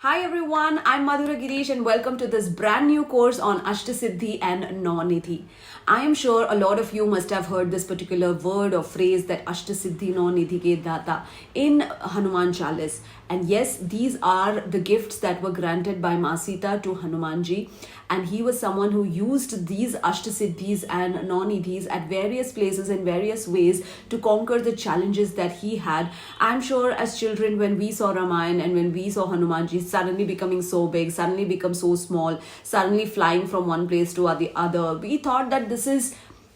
Hi everyone, I'm Madhura Girish and welcome to this brand new course on Ashta, siddhi and Nidhi. I am sure a lot of you must have heard this particular word or phrase that Ashta, siddhi Nidhi ke data in Hanuman Chalis. And yes, these are the gifts that were granted by Ma Sita to Hanumanji, and he was someone who used these Ashtasiddhis and Nidhis at various places in various ways to conquer the challenges that he had. I'm sure as children, when we saw Ramayana and when we saw Hanumanji suddenly becoming so big, suddenly become so small, suddenly flying from one place to the other, we thought that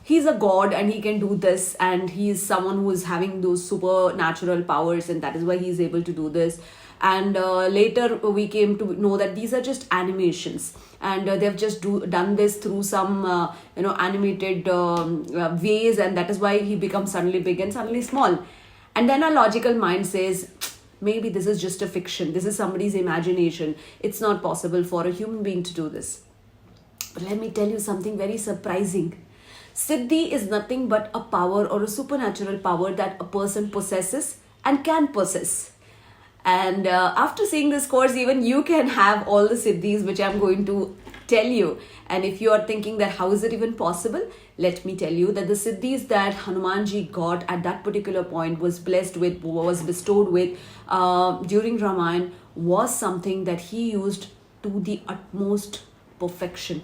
he's a god and he can do this, and he's someone who is having those supernatural powers, and that is why he's able to do this. And later we came to know that these are just animations, and they've just done this through some animated ways, and that is why he becomes suddenly big and suddenly small. And then our logical mind says, maybe this is just a fiction, this is somebody's imagination, it's not possible for a human being to do this. But let me tell you something very surprising. Siddhi is nothing but a power or a supernatural power that a person possesses and can possess. And after seeing this course, even you can have all the siddhis which I'm going to tell you. And if you are thinking that how is it even possible, let me tell you that the siddhis that Hanumanji got at that particular point, was bestowed with during Ramayana, was something that he used to the utmost perfection.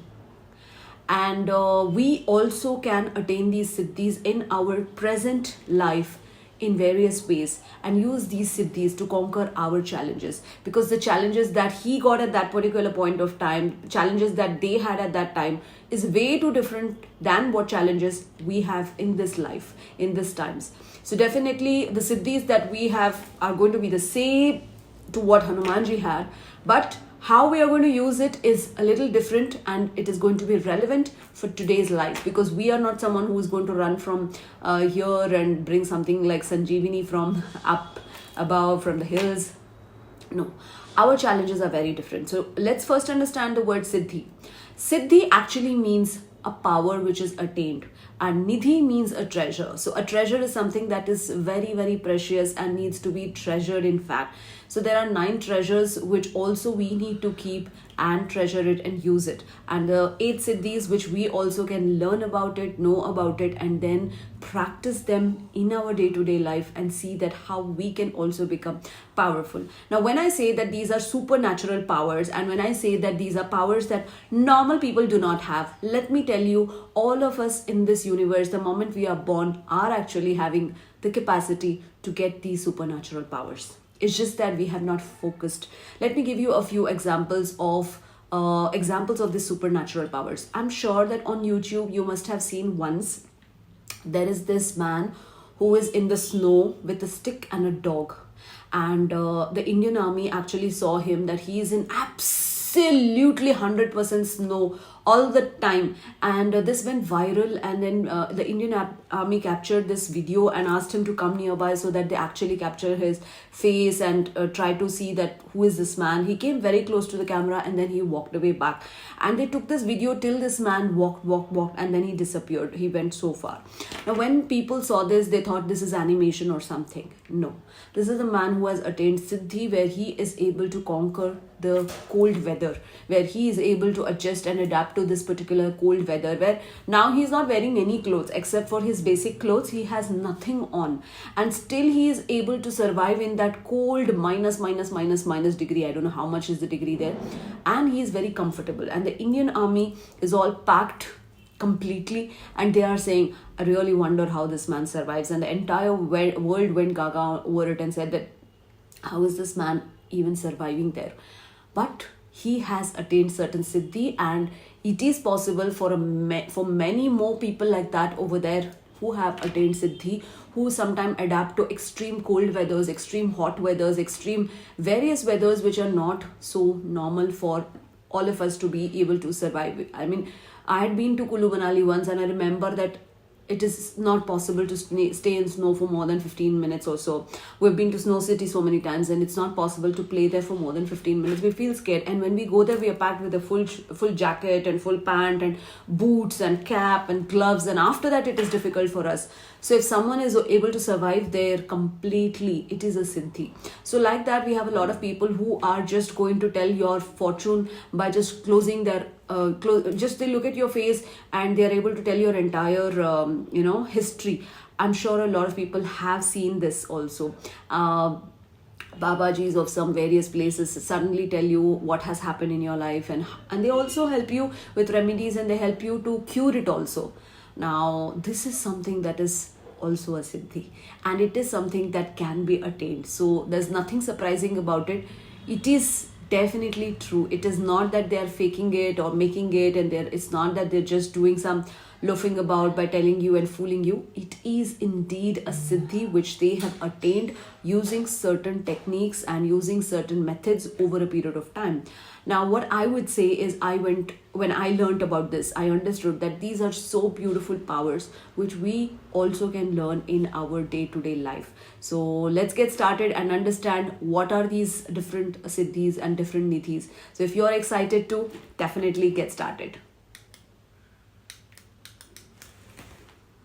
And we also can attain these siddhis in our present life in various ways, and use these siddhis to conquer our challenges, because the challenges that he got at that particular point of time, challenges that they had at that time, is way too different than what challenges we have in this life, in this times. So definitely the siddhis that we have are going to be the same to what Hanumanji had, but how we are going to use it is a little different, and it is going to be relevant for today's life, because we are not someone who is going to run from here and bring something like Sanjeevani from up above from the hills. No, our challenges are very different. So let's first understand the word siddhi. Siddhi actually means a power which is attained, and Nidhi means a treasure. So a treasure is something that is very, very precious and needs to be treasured, in fact. So there are 9 treasures which also we need to keep and treasure it and use it, and the 8 siddhis which we also can learn about it, know about it, and then practice them in our day-to-day life and see that how we can also become powerful. Now when I say that these are supernatural powers, and when I say that these are powers that normal people do not have, let me tell you, all of us in this universe, the moment we are born, are actually having the capacity to get these supernatural powers. It's just that we have not focused. Let me give you a few examples of these supernatural powers. I'm sure that on YouTube you must have seen once, there is this man who is in the snow with a stick and a dog, and the Indian army actually saw him that he is in absolutely 100% snow all the time, and this went viral, and then the Indian army captured this video and asked him to come nearby so that they actually capture his face and try to see that who is this man. He came very close to the camera and then he walked away back, and they took this video till this man walked, and then he disappeared. He went so far. Now when people saw this, they thought this is animation or something. No, this is a man who has attained siddhi, where he is able to conquer the cold weather, where he is able to adjust and adapt to this particular cold weather, where now he's not wearing any clothes except for his basic clothes. He has nothing on, and still he is able to survive in that cold minus degree. I don't know how much is the degree there, and he is very comfortable. And the Indian army is all packed completely, and they are saying, I really wonder how this man survives. And the entire world went gaga over it and said that how is this man even surviving there? But he has attained certain siddhi, and it is possible for many more people like that over there who have attained siddhi, who sometimes adapt to extreme cold weathers, extreme hot weathers, extreme various weathers which are not so normal for all of us to be able to survive. I mean, I had been to Kulu Manali once, and I remember that it is not possible to stay in snow for more than 15 minutes or so. We've been to Snow City so many times, and it's not possible to play there for more than 15 minutes. We feel scared, and when we go there, we are packed with a full jacket and full pant and boots and cap and gloves, and after that it is difficult for us. So if someone is able to survive there completely, it is a siddhi. So like that, we have a lot of people who are just going to tell your fortune by just closing their just they look at your face and they are able to tell your entire history. I'm sure a lot of people have seen this also. Babajis of some various places suddenly tell you what has happened in your life, and they also help you with remedies, and they help you to cure it also. Now this is something that is also a siddhi, and it is something that can be attained, so there's nothing surprising about it. It is definitely true. It is not that they are faking it or making it, and it's not that they're just doing some loafing about by telling you and fooling you. It is indeed a siddhi which they have attained using certain techniques and using certain methods over a period of time. Now what I would say is, when I learned about this, I understood that these are so beautiful powers which we also can learn in our day-to-day life. So let's get started and understand what are these different siddhis and different nidhis. So if you're excited to, definitely get started.